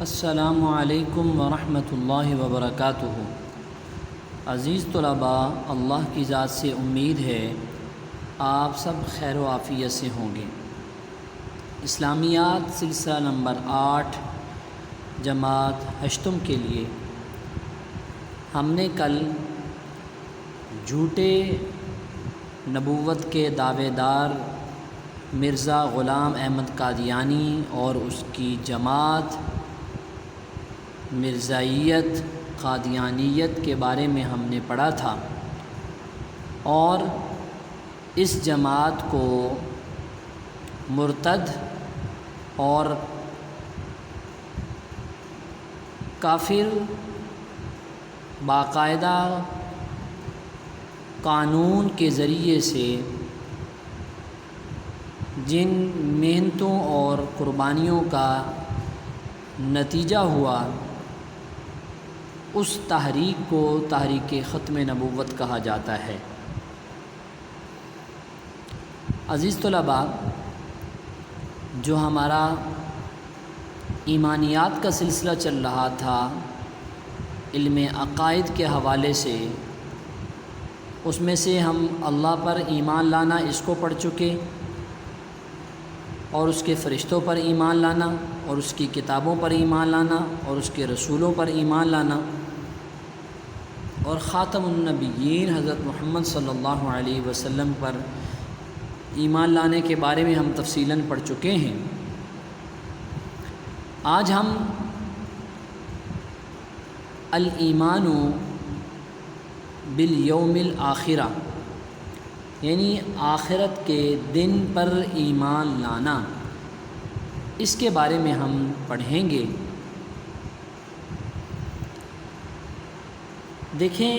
السلام علیکم ورحمۃ اللہ وبرکاتہ۔ عزیز طلباء، اللہ کی ذات سے امید ہے آپ سب خیر و عافیت سے ہوں گے۔ اسلامیات سلسلہ نمبر 8 جماعت ہشتم کے لیے ہم نے کل جھوٹے نبوت کے دعوے دار مرزا غلام احمد قادیانی اور اس کی جماعت مرزائیت قادیانیت کے بارے میں ہم نے پڑھا تھا، اور اس جماعت کو مرتد اور کافر باقاعدہ قانون کے ذریعے سے جن محنتوں اور قربانیوں کا نتیجہ ہوا، اس تحریک کو تحریک ختم نبوت کہا جاتا ہے۔ عزیز طلباء، جو ہمارا ایمانیات کا سلسلہ چل رہا تھا علم عقائد کے حوالے سے، اس میں سے ہم اللہ پر ایمان لانا اس کو پڑھ چکے، اور اس کے فرشتوں پر ایمان لانا، اور اس کی کتابوں پر ایمان لانا، اور اس کے رسولوں پر ایمان لانا، اور خاتم النبیین حضرت محمد صلی اللہ علیہ وسلم پر ایمان لانے کے بارے میں ہم تفصیلاً پڑھ چکے ہیں۔ آج ہم الایمان بالیوم الآخرہ، یعنی آخرت کے دن پر ایمان لانا، اس کے بارے میں ہم پڑھیں گے۔ دیکھیں،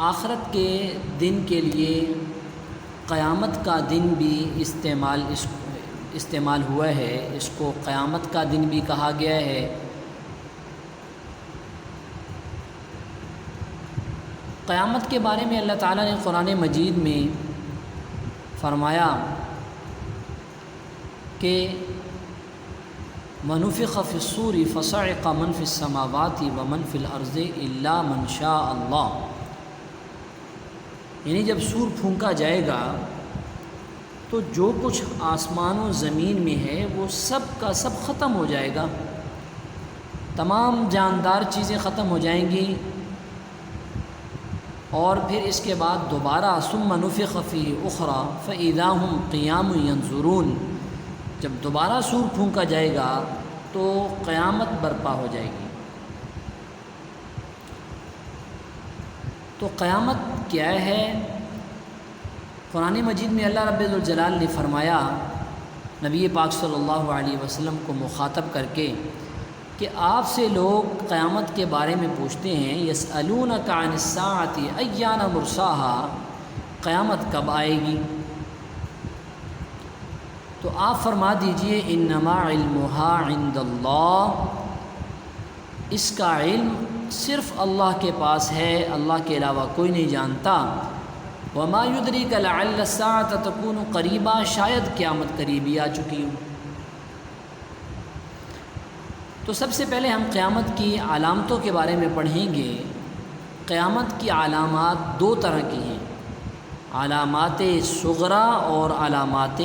آخرت کے دن کے لیے قیامت کا دن بھی استعمال ہوا ہے، اس کو قیامت کا دن بھی کہا گیا ہے۔ قیامت کے بارے میں اللہ تعالیٰ نے قرآن مجید میں فرمایا کہ وَنُفِخَ فِي الصُّورِ فَصَعِقَ مَن فِي السَّمَاوَاتِ وَمَن فِي الْأَرْضِ إِلَّا مَن شَاءَ اللَّهُ، یعنی جب سور پھونکا جائے گا تو جو کچھ آسمان و زمین میں ہے وہ سب کا سب ختم ہو جائے گا، تمام جاندار چیزیں ختم ہو جائیں گی، اور پھر اس کے بعد دوبارہ ثُمَّ نُفِخَ فِيهِ أُخْرَى فَإِذَا هُمْ قِيَامٌ يَنظُرُونَ، جب دوبارہ سور پھونکا جائے گا تو قیامت برپا ہو جائے گی۔ تو قیامت کیا ہے؟ قرآن مجید میں اللہ رب الجلال نے فرمایا نبی پاک صلی اللہ علیہ وسلم کو مخاطب کر کے کہ آپ سے لوگ قیامت کے بارے میں پوچھتے ہیں، یسألونک عن الساعة ایان مرساها، قیامت کب آئے گی؟ تو آپ فرما دیجئے انما علمها عند اللہ، اس کا علم صرف اللہ کے پاس ہے، اللہ کے علاوہ کوئی نہیں جانتا۔ وما یدریک لعل الساعة تکون قریبا، شاید قیامت قریبی آ چکی ہو۔ تو سب سے پہلے ہم قیامت کی علامتوں کے بارے میں پڑھیں گے۔ قیامت کی علامات دو طرح کی ہیں، علامات صغرا اور علامات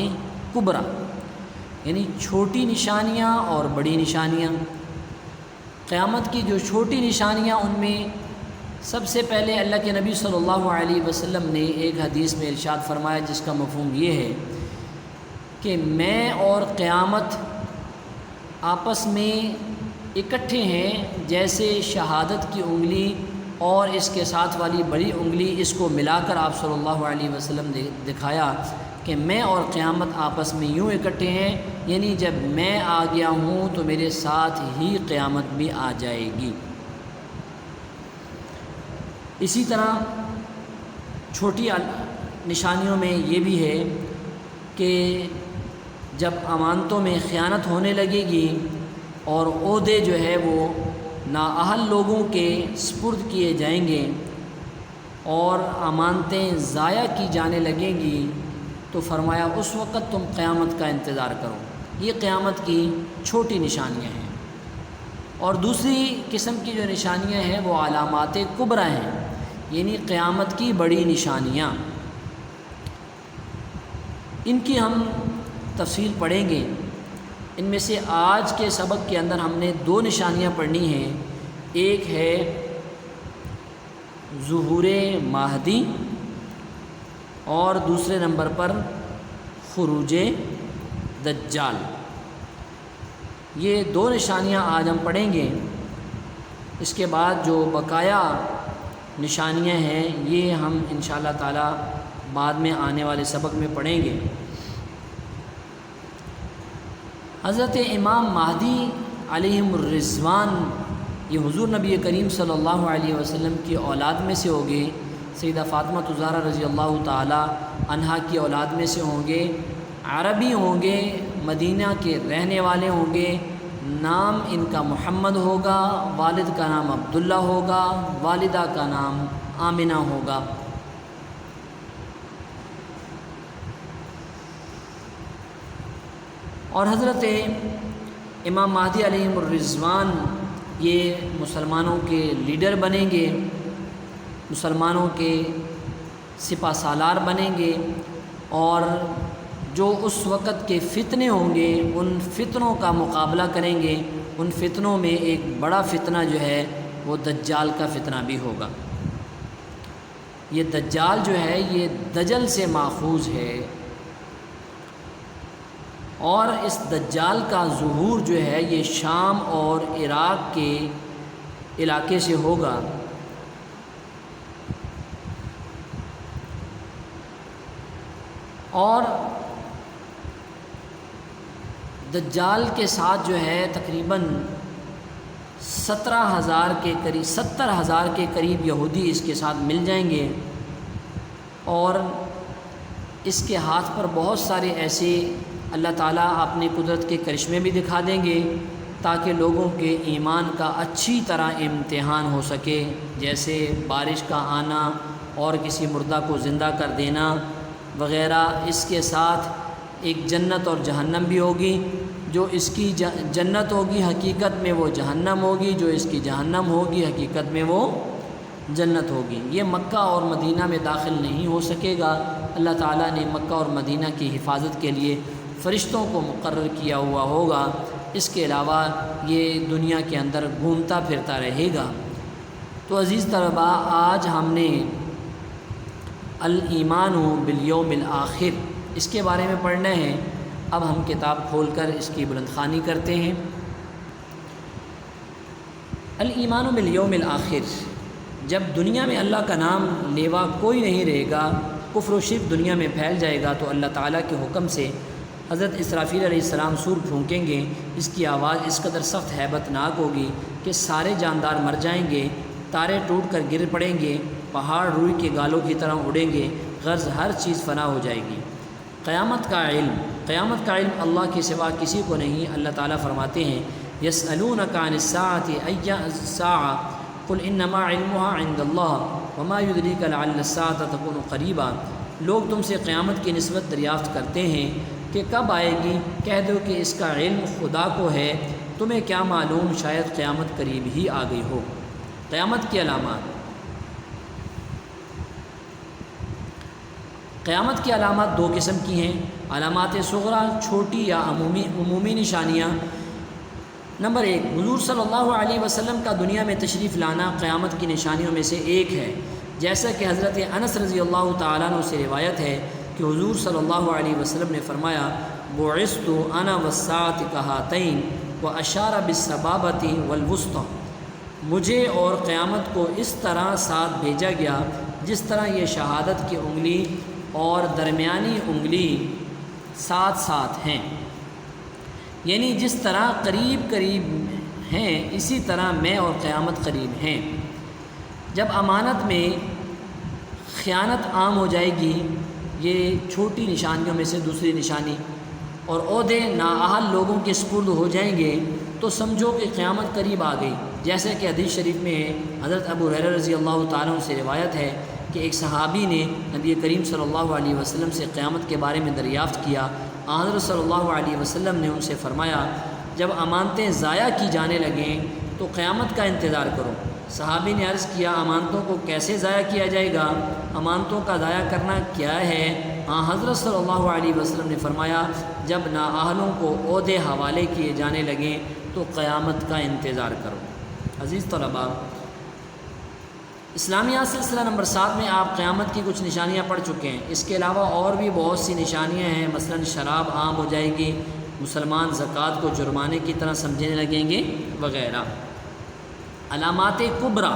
کبرا، یعنی چھوٹی نشانیاں اور بڑی نشانیاں۔ قیامت کی جو چھوٹی نشانیاں، ان میں سب سے پہلے اللہ کے نبی صلی اللہ علیہ وسلم نے ایک حدیث میں ارشاد فرمایا، جس کا مفہوم یہ ہے کہ میں اور قیامت آپس میں اکٹھے ہیں، جیسے شہادت کی انگلی اور اس کے ساتھ والی بڑی انگلی، اس کو ملا کر آپ صلی اللہ علیہ وسلم نے دکھایا کہ میں اور قیامت آپس میں یوں اکٹھے ہیں، یعنی جب میں آ گیا ہوں تو میرے ساتھ ہی قیامت بھی آ جائے گی۔ اسی طرح چھوٹی نشانیوں میں یہ بھی ہے کہ جب امانتوں میں خیانت ہونے لگے گی اور عہدے جو ہے وہ نااہل لوگوں کے سپرد کیے جائیں گے اور امانتیں ضائع کی جانے لگیں گی، تو فرمایا اس وقت تم قیامت کا انتظار کرو۔ یہ قیامت کی چھوٹی نشانیاں ہیں۔ اور دوسری قسم کی جو نشانیاں ہیں وہ علامات کبریٰ ہیں، یعنی قیامت کی بڑی نشانیاں۔ ان کی ہم تفصیل پڑھیں گے۔ ان میں سے آج کے سبق کے اندر ہم نے 2 نشانیاں پڑھنی ہیں، ایک ہے ظہور مہدی اور دوسرے نمبر پر خروج دجال۔ یہ 2 نشانیاں آج ہم پڑھیں گے۔ اس کے بعد جو بقایا نشانیاں ہیں یہ ہم انشاءاللہ تعالی بعد میں آنے والے سبق میں پڑھیں گے۔ حضرت امام مہدی علیہم الرضوان یہ حضور نبی کریم صلی اللہ علیہ وسلم کی اولاد میں سے ہوں گے، سیدہ فاطمہ الزہرا رضی اللہ تعالی عنہا کی اولاد میں سے ہوں گے، عربی ہوں گے، مدینہ کے رہنے والے ہوں گے، نام ان کا محمد ہوگا، والد کا نام عبداللہ ہوگا، والدہ کا نام آمنہ ہوگا۔ اور حضرت امام مہدی علیہ الرضوان یہ مسلمانوں کے لیڈر بنیں گے، مسلمانوں کے سپہ سالار بنیں گے، اور جو اس وقت کے فتنے ہوں گے ان فتنوں کا مقابلہ کریں گے۔ ان فتنوں میں ایک بڑا فتنہ جو ہے وہ دجال کا فتنہ بھی ہوگا۔ یہ دجال جو ہے یہ دجل سے ماخوذ ہے، اور اس دجال کا ظہور جو ہے یہ شام اور عراق کے علاقے سے ہوگا۔ اور دجال کے ساتھ جو ہے تقریباً 70,000 کے قریب یہودی اس کے ساتھ مل جائیں گے، اور اس کے ہاتھ پر بہت سارے ایسے اللہ تعالیٰ اپنی قدرت کے کرشمے بھی دکھا دیں گے تاکہ لوگوں کے ایمان کا اچھی طرح امتحان ہو سکے، جیسے بارش کا آنا اور کسی مردہ کو زندہ کر دینا وغیرہ۔ اس کے ساتھ ایک جنت اور جہنم بھی ہوگی، جو اس کی جنت ہوگی حقیقت میں وہ جہنم ہوگی، جو اس کی جہنم ہوگی حقیقت میں وہ جنت ہوگی۔ یہ مکہ اور مدینہ میں داخل نہیں ہو سکے گا۔ اللہ تعالیٰ نے مکہ اور مدینہ کی حفاظت کے لیے فرشتوں کو مقرر کیا ہوا ہوگا، اس کے علاوہ یہ دنیا کے اندر گھومتا پھرتا رہے گا۔ تو عزیز طلباء، آج ہم نے الایمان بالیوم الآخر اس کے بارے میں پڑھنا ہے۔ اب ہم کتاب کھول کر اس کی بلند خوانی کرتے ہیں۔ الایمان بالیوم الآخر، جب دنیا میں اللہ کا نام لیوا کوئی نہیں رہے گا، کفر و شرک دنیا میں پھیل جائے گا، تو اللہ تعالیٰ کے حکم سے حضرت اسرافیل علیہ السلام سور پھونکیں گے۔ اس کی آواز اس قدر سخت ہیبت ناک ہوگی کہ سارے جاندار مر جائیں گے، تارے ٹوٹ کر گر پڑیں گے، پہاڑ روئی کے گالوں کی طرح اڑیں گے، غرض ہر چیز فنا ہو جائے گی۔ قیامت کا علم اللہ کے سوا کسی کو نہیں۔ اللہ تعالیٰ فرماتے ہیں یسألونک عن الساعة أی الساعة قل انما علمها عند اللہ وما يدریک لعل الساعة تکون قریبا۔ لوگ تم سے قیامت کی نسبت دریافت کرتے ہیں کہ کب آئے گی، کہہ دو کہ اس کا علم خدا کو ہے، تمہیں کیا معلوم شاید قیامت قریب ہی آ گئی ہو۔ قیامت کی علامات، قیامت کی علامات 2 قسم کی ہیں، علامات صغریٰ چھوٹی یا عمومی نشانیاں۔ نمبر 1، حضور صلی اللہ علیہ وسلم کا دنیا میں تشریف لانا قیامت کی نشانیوں میں سے ایک ہے، جیسا کہ حضرت انس رضی اللہ تعالیٰ عنہ سے روایت ہے کہ حضور صلی اللہ علیہ وسلم نے فرمایا بعثت انا والساعة کہاتین واشار بالسبابۃ والوسطی، مجھے اور قیامت کو اس طرح ساتھ بھیجا گیا جس طرح یہ شہادت کی انگلی اور درمیانی انگلی ساتھ ساتھ ہیں، یعنی جس طرح قریب ہیں اسی طرح میں اور قیامت قریب ہیں۔ جب امانت میں خیانت عام ہو جائے گی، یہ چھوٹی نشانیوں میں سے دوسری نشانی، اور عہدے نااہل لوگوں کے سپرد ہو جائیں گے تو سمجھو کہ قیامت قریب آ گئی، جیسے کہ حدیث شریف میں ہے۔ حضرت ابو ہریرہ رضی اللہ تعالیٰ عنہ سے روایت ہے کہ ایک صحابی نے نبی کریم صلی اللہ علیہ وسلم سے قیامت کے بارے میں دریافت کیا۔ حضرت صلی اللہ علیہ وسلم نے ان سے فرمایا جب امانتیں ضائع کی جانے لگیں تو قیامت کا انتظار کرو۔ صحابی نے عرض کیا امانتوں کو کیسے ضائع کیا جائے گا؟ امانتوں کا ضائع کرنا کیا ہے؟ ہاں حضرت صلی اللہ علیہ وسلم نے فرمایا جب نااہلوں کو عہدے حوالے کیے جانے لگیں تو قیامت کا انتظار کرو۔ عزیز طلباء، اسلامیات سلسلہ نمبر 7 میں آپ قیامت کی کچھ نشانیاں پڑھ چکے ہیں۔ اس کے علاوہ اور بھی بہت سی نشانیاں ہیں، مثلا شراب عام ہو جائے گی، مسلمان زکوٰۃ کو جرمانے کی طرح سمجھنے لگیں گے وغیرہ۔ علامات کبریٰ،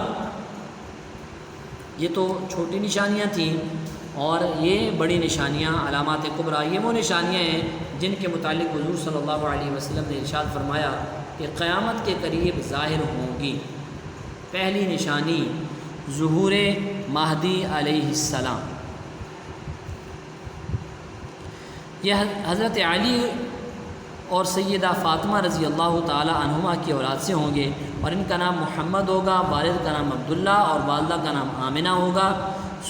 یہ تو چھوٹی نشانیاں تھیں، اور یہ بڑی نشانیاں علامات کبریٰ یہ وہ نشانیاں ہیں جن کے متعلق حضور صلی اللہ علیہ وسلم نے ارشاد فرمایا کہ قیامت کے قریب ظاہر ہوں گی۔ پہلی نشانی ظہور مہدی علیہ السلام۔ یہ حضرت علی اور سیدہ فاطمہ رضی اللہ تعالی عنہما کی اولاد سے ہوں گے، اور ان کا نام محمد ہوگا، والد کا نام عبداللہ اور والدہ کا نام آمنہ ہوگا۔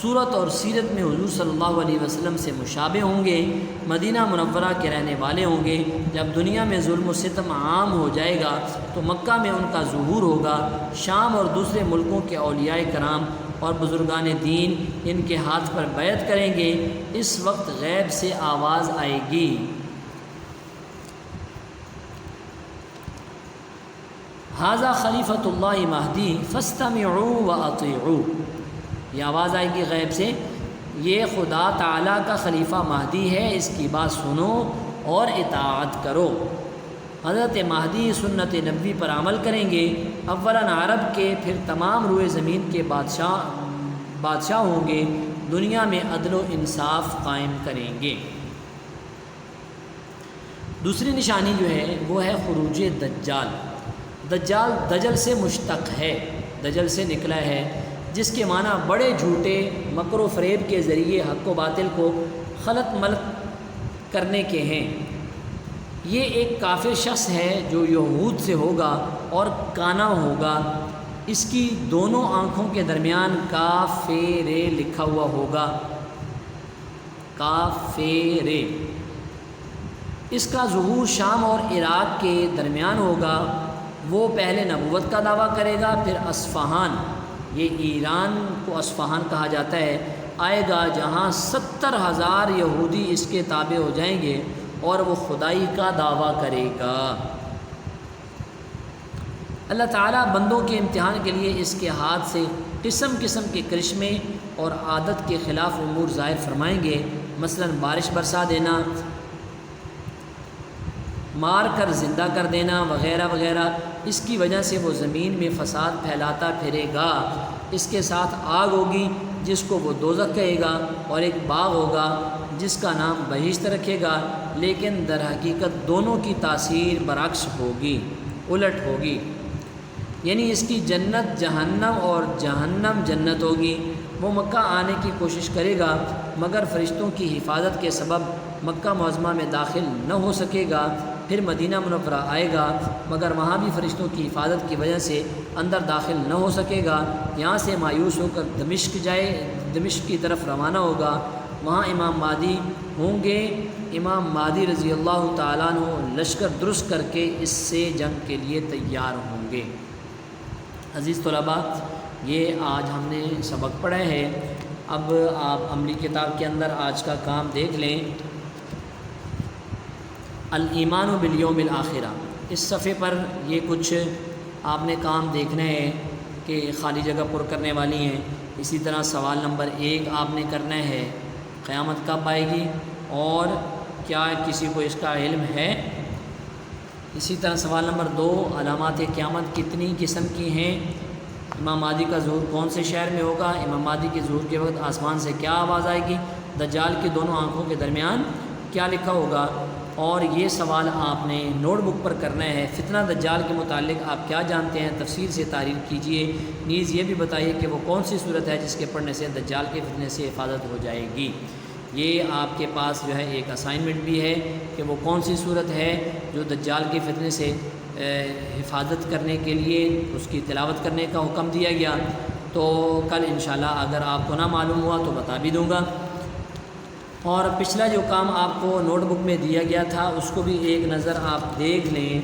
صورت اور سیرت میں حضور صلی اللہ علیہ وسلم سے مشابہ ہوں گے، مدینہ منورہ کے رہنے والے ہوں گے۔ جب دنیا میں ظلم و ستم عام ہو جائے گا تو مکہ میں ان کا ظہور ہوگا۔ شام اور دوسرے ملکوں کے اولیاء کرام اور بزرگان دین ان کے ہاتھ پر بیعت کریں گے۔ اس وقت غیب سے آواز آئے گی، ھذا خلیفۃ اللہ مہدی فاستمعوا واطیعوا۔ یہ آواز آئے گی غیب سے، یہ خدا تعالیٰ کا خلیفہ مہدی ہے، اس کی بات سنو اور اطاعت کرو۔ حضرت مہدی سنت نبوی پر عمل کریں گے، اولاً عرب کے پھر تمام روئے زمین کے بادشاہ ہوں گے، دنیا میں عدل و انصاف قائم کریں گے۔ دوسری نشانی جو ہے وہ ہے خروج دجال۔ دجال دجل سے مشتق ہے، دجل سے نکلا ہے، جس کے معنی بڑے جھوٹے مکر و فریب کے ذریعے حق و باطل کو خلط ملط کرنے کے ہیں۔ یہ ایک کافر شخص ہے جو یہود سے ہوگا اور کانا ہوگا، اس کی دونوں آنکھوں کے درمیان کافر لکھا ہوا ہوگا، کافر۔ اس کا ظہور شام اور عراق کے درمیان ہوگا۔ وہ پہلے نبوت کا دعویٰ کرے گا، پھر اصفہان، یہ ایران کو اصفہان کہا جاتا ہے، آئے گا، جہاں 70,000 یہودی اس کے تابع ہو جائیں گے اور وہ خدائی کا دعویٰ کرے گا۔ اللہ تعالیٰ بندوں کے امتحان کے لیے اس کے ہاتھ سے قسم قسم کے کرشمے اور عادت کے خلاف امور ظاہر فرمائیں گے، مثلا بارش برسا دینا، مار کر زندہ کر دینا وغیرہ وغیرہ۔ اس کی وجہ سے وہ زمین میں فساد پھیلاتا پھرے گا۔ اس کے ساتھ آگ ہوگی جس کو وہ دوزخ کہے گا، اور ایک باغ ہوگا جس کا نام بہشت رکھے گا، لیکن در حقیقت دونوں کی تاثیر برعکس ہوگی، الٹ ہوگی۔ یعنی اس کی جنت جہنم اور جہنم جنت ہوگی۔ وہ مکہ آنے کی کوشش کرے گا مگر فرشتوں کی حفاظت کے سبب مکہ معظمہ میں داخل نہ ہو سکے گا، پھر مدینہ منورہ آئے گا مگر وہاں بھی فرشتوں کی حفاظت کی وجہ سے اندر داخل نہ ہو سکے گا۔ یہاں سے مایوس ہو کر دمشق کی طرف روانہ ہوگا، وہاں امام مہدی ہوں گے۔ امام مہدی رضی اللہ تعالیٰ عنہ لشکر درست کر کے اس سے جنگ کے لیے تیار ہوں گے۔ عزیز طلباء، یہ آج ہم نے سبق پڑھا ہے۔ اب آپ عملی کتاب کے اندر آج کا کام دیکھ لیں، الایمان بالیوم الآخرہ۔ اس صفحے پر یہ کچھ آپ نے کام دیکھنا ہے کہ خالی جگہ پر کرنے والی ہیں۔ اسی طرح سوال نمبر 1 آپ نے کرنا ہے، قیامت کب آئے گی اور کیا کسی کو اس کا علم ہے؟ اسی طرح سوال نمبر 2، علامات قیامت کتنی قسم کی ہیں؟ امام مہدی کا ظہور کون سے شہر میں ہوگا؟ امام مہدی کے ظہور کے وقت آسمان سے کیا آواز آئے گی؟ دجال کی دونوں آنکھوں کے درمیان کیا لکھا ہوگا؟ اور یہ سوال آپ نے نوٹ بک پر کرنا ہے۔ فتنہ دجال کے متعلق آپ کیا جانتے ہیں؟ تفصیل سے تحریر کیجئے، نیز یہ بھی بتائیے کہ وہ کون سی صورت ہے جس کے پڑھنے سے دجال کے فتنے سے حفاظت ہو جائے گی۔ یہ آپ کے پاس جو ہے ایک اسائنمنٹ بھی ہے کہ وہ کون سی صورت ہے جو دجال کے فتنے سے حفاظت کرنے کے لیے اس کی تلاوت کرنے کا حکم دیا گیا۔ تو کل انشاءاللہ اگر آپ کو نہ معلوم ہوا تو بتا بھی دوں گا۔ اور پچھلا جو کام آپ کو نوٹ بک میں دیا گیا تھا اس کو بھی ایک نظر آپ دیکھ لیں۔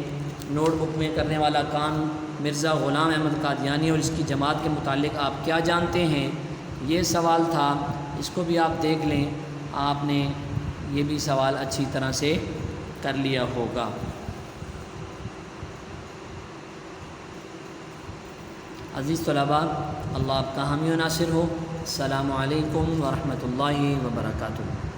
نوٹ بک میں کرنے والا کام مرزا غلام احمد قادیانی اور اس کی جماعت کے متعلق آپ کیا جانتے ہیں؟ یہ سوال تھا، اس کو بھی آپ دیکھ لیں، آپ نے یہ بھی سوال اچھی طرح سے کر لیا ہوگا۔ عزیز طلباء، اللہ آپ کا حامی و ناصر ہو۔ السلام علیکم ورحمۃ اللہ وبرکاتہ۔